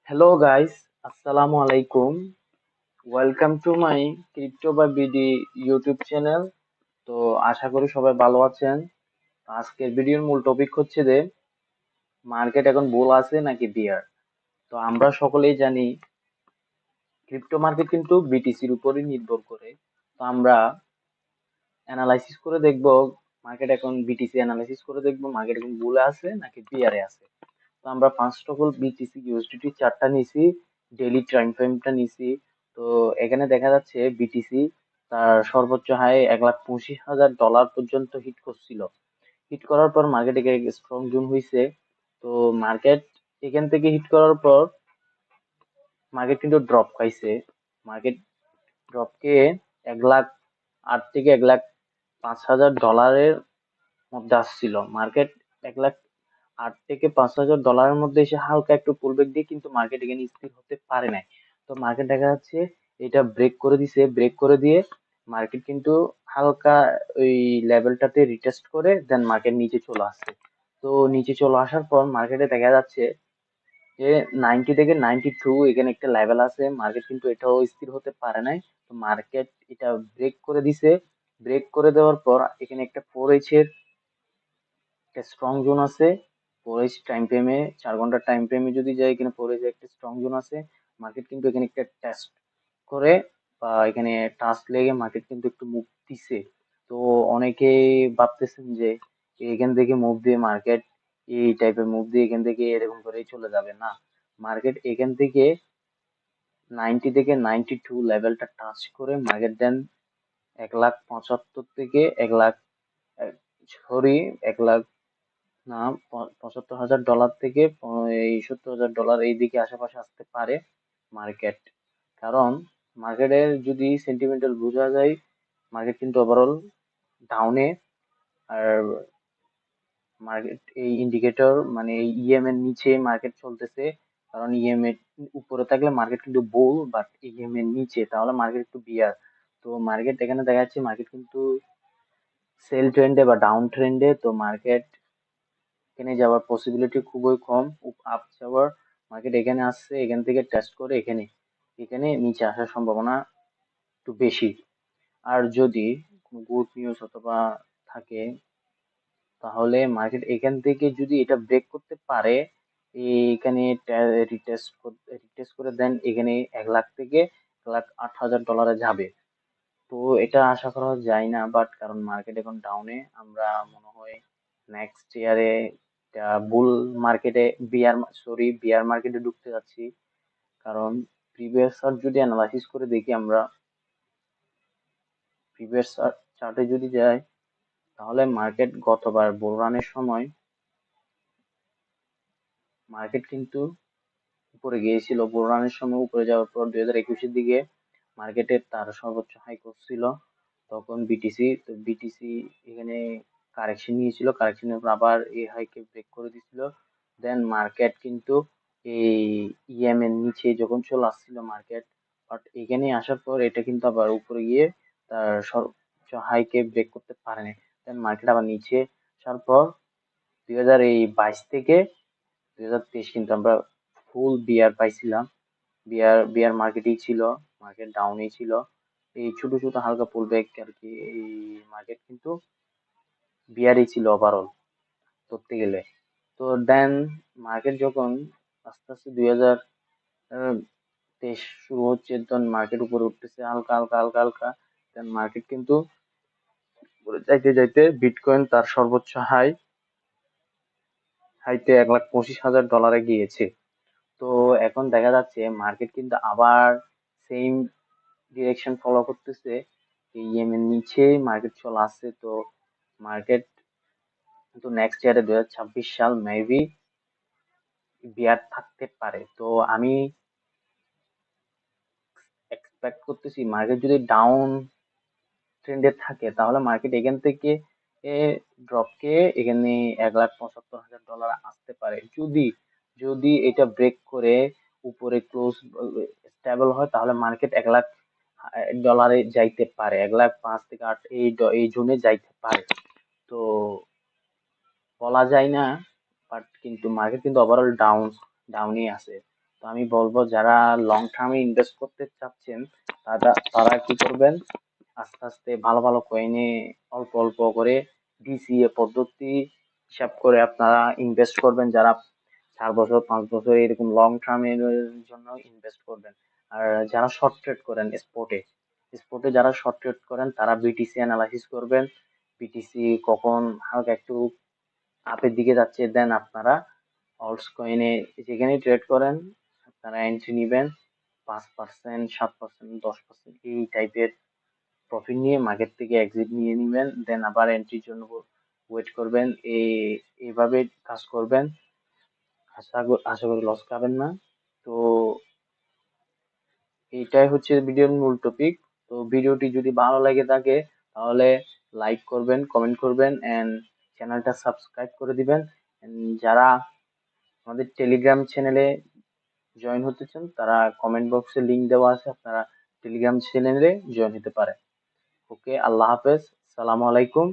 Hello guys, Assalamu alaikum. Welcome to my Crypto by BD YouTube channel. তো আশা করি সবাই ভালো আছেন। আজকের ভিডিওর মূল টপিক হচ্ছে যে মার্কেট এখন বুল আছে নাকি বিয়ার। তো আমরা সকলেই জানি ক্রিপ্টো মার্কেট কিন্তু বিটিসির উপরই নির্ভর করে। তো আমরা অ্যানালাইসিস করে দেখব মার্কেট এখন বিটিসি অ্যানালাইসিস করে দেখব মার্কেট এখন বুলে আছে নাকি বিয়ারে আছে। তো আমরা first of all BTC USDT চার্টটা নিছি, ডেইলি টাইম ফ্রেমটা নিছি। তো এখানে দেখা যাচ্ছে বিটিসি তার সর্বোচ্চ হাই 1,25,000 ডলার পর্যন্ত হিট করছিল। হিট করার পর মার্কেট স্ট্রং জোন হয়েছে। তো মার্কেট এখান থেকে হিট করার পর মার্কেট কিন্তু ড্রপ খাইছে। মার্কেট ড্রপকে 1,08,000 থেকে 1,05,000 ডলারের মধ্যে আসছিল। মার্কেট 1,08,000 থেকে 5,000 ডলারের মধ্যে এসে হালকা একটু পুলব্যাক দিয়ে কিন্তু মার্কেট এখানে স্থির হতে পারে নাই। তো মার্কেট দেখা যাচ্ছে এটা ব্রেক করে দিছে, ব্রেক করে দিয়ে মার্কেট কিন্তু হালকা ওই লেভেলটাতে রিটেস্ট করে দেন মার্কেট নিচে চলে আসছে। তো নিচে চলে আসার পর মার্কেটে দেখা যাচ্ছে যে 90 থেকে 92 এখানে একটা লেভেল আছে, মার্কেট কিন্তু এটাও স্থির হতে পারে নাই। তো মার্কেট এটা ব্রেক করে দিছে। ব্রেক করে দেওয়ার পর এখানে একটা 4H এর একটা স্ট্রং জোন আছে। 4H টাইম ফ্রেমে 4 ঘন্টার টাইম ফ্রেমে যদি যাই, এখানে 4H একটা স্ট্রং জোন আছে। মার্কেট কিন্তু এখানে একটা টেস্ট করে বা এখানে টাচ লেগে মার্কেট কিন্তু একটু মুভ দিছে। তো অনেকেই ভাবতেছেন যে এখান থেকে মুভ দিয়ে মার্কেট এই টাইপের মুভ দিয়ে এখান থেকে এরকম করেই চলে যাবে না। মার্কেট এখান থেকে 90 থেকে 92 লেভেলটা টাচ করে মার্কেট দেন 1,75,000 থেকে 1,00,000 সরি 1,00,000 না 75,000 ডলার থেকে এই 70,000 ডলার এই দিকে আশেপাশে আসতে পারে মার্কেট। কারণ মার্কেটের যদি সেন্টিমেন্টাল বোঝা যায়, মার্কেট কিন্তু ওভারঅল ডাউনে। আর মার্কেট এই ইন্ডিকেটর মানে এই ইএম এর নিচে মার্কেট চলতেছে। কারণ ইএম এর উপরে থাকলে মার্কেট কিন্তু বুল, বাট ইএম এর নিচে তাহলে মার্কেট একটু বিয়ার। তো মার্কেট এখানে দেখা যাচ্ছে মার্কেট কিন্তু সেল ট্রেন্ডে বা ডাউন ট্রেন্ডে। তো মার্কেট এখানে যাওয়ার পসিবিলিটি খুবই কম। আপ যাওয়ার মার্কেট এখানে আসছে, এখান থেকে টেস্ট করে এখানে এখানে নিচে আসার সম্ভাবনা একটু বেশি। আর যদি কোনো গুড নিউজ অথবা থাকে তাহলে মার্কেট এখান থেকে যদি এটা ব্রেক করতে পারে, এখানে রিটেস্ট করে দেন এখানে 1,00,000 থেকে 1,08,000 ডলারে যাবে। তো এটা আশা করা যায় না, বাট কারণ মার্কেট এখন ডাউনে, আমরা মনে হয় নেক্সট ইয়ারে বুল মার্কেটে বিয়ার মার্কেটে ঢুকতে যাচ্ছি। কারণ প্রিভিয়াস চার্ট যদি অ্যানালাইসিস করে দেখি, আমরা প্রিভিয়াস চার্টে যদি যাই তাহলে মার্কেট গতবার বুল রানের সময় মার্কেট কিন্তু উপরে গিয়েছিল। বুল রানের সময় উপরে যাওয়ার পর 2021-এর দিকে মার্কেটের তার সর্বোচ্চ হাই করছিল তখন বিটিসি। তো বিটিসি এখানে কারেকশন নিয়েছিল, কারেকশনের পর আবার এই হাইকে ব্রেক করে দিছিল। দেন মার্কেট কিন্তু এই ইএম এর নিচে যখন চলে আসছিল মার্কেট, বাট এখানে আসার পর এটা কিন্তু আবার উপরে গিয়ে তার সর্বোচ্চ হাইকে ব্রেক করতে পারেনি। দেন মার্কেট আবার নিচে আসার পর 2022 থেকে 2023 কিন্তু আমরা ফুল বিয়ার পাইছিলাম। বিয়ার মার্কেটই ছিল, মার্কেট ডাউনই ছিল। এই ছোট ছোট হালকা পুল ব্যাক আর কি, এই মার্কেট কিন্তু বিয়ারই ছিল ওভারঅল ধরতে গেলে। তো দেন মার্কেট যখন আস্তে আস্তে 2023 শুরু হচ্ছে, তখন মার্কেট উপরে উঠতেছে হালকা হালকা হালকা হালকা। দেন মার্কেট কিন্তু উপরে যাইতে যাইতে বিটকয়েন তার সর্বোচ্চ হাইতে 1,25,000 ডলারে গিয়েছে। তো এখন দেখা যাচ্ছে মার্কেট কিন্তু আবার সেম ডিরেকশন ফলো করতেছে, ইএম এর নিচে মার্কেট চলে আসছে। তো মার্কেট কিন্তু নেক্সট ইয়ারে 2026 সাল মেবি বিয়ার থাকতে পারে। তো আমি এক্সপেক্ট করতেছি মার্কেট যদি ডাউন ট্রেন্ডে থাকে তাহলে মার্কেট এখান থেকে ড্রপকে এখানে 1,75,000 ডলার আসতে পারে। যদি যদি এটা ব্রেক করে উপরে ক্লোজ স্টেবল হয় তাহলে মার্কেট 1,00,000 ডলারে যাইতে পারে, 1,05,000 থেকে 8 এই জোনে যাইতে পারে। তো বলা যায় না, বাট কিন্তু মার্কেট কিন্তু ওভারঅল ডাউনই আছে। তো আমি বলবো যারা লং টার্মে ইনভেস্ট করতে চাচ্ছেন তারা তারা কি করবেন, আস্তে আস্তে ভালো ভালো কয়েনে অল্প অল্প করে ডিসিএ পদ্ধতি হিসাব করে আপনারা ইনভেস্ট করবেন। যারা 4 বছর 5 বছর এরকম লং টার্মের জন্য ইনভেস্ট করবেন। আর যারা শর্ট ট্রেড করেন স্পটে, স্পটে যারা শর্ট ট্রেড করেন তারা বিটিসি অ্যানালাইসিস করবেন। বিটিসি কখন হালকা একটু আপের দিকে যাচ্ছে, দেন আপনারা অল্টস কয়েনে যেখানে ট্রেড করেন আপনারা এন্ট্রি নিবেন। 5%, 7%, 10% এই টাইপের প্রফিট নিয়ে মার্কেট থেকে এক্সিট নিয়ে নিবেন, দেন আবার এন্ট্রির জন্য ওয়েট করবেন। এইভাবে কাজ করবেন। আশা করি লস খাবেন না। তো এইটাই হচ্ছে ভিডিওর মূল টপিক। তো ভিডিওটি যদি ভালো লাগে থাকে তাহলে লাইক করবেন, কমেন্ট করবেন এন্ড চ্যানেলটা সাবস্ক্রাইব করে দিবেন। And যারা আমাদের টেলিগ্রাম চ্যানেলে জয়েন হতে চান তারা কমেন্ট বক্সে লিংক দেওয়া আছে, আপনারা টেলিগ্রাম চ্যানেলে জয়েন হতে পারেন। ওকে, আল্লাহ হাফেজ, সালামু আলাইকুম।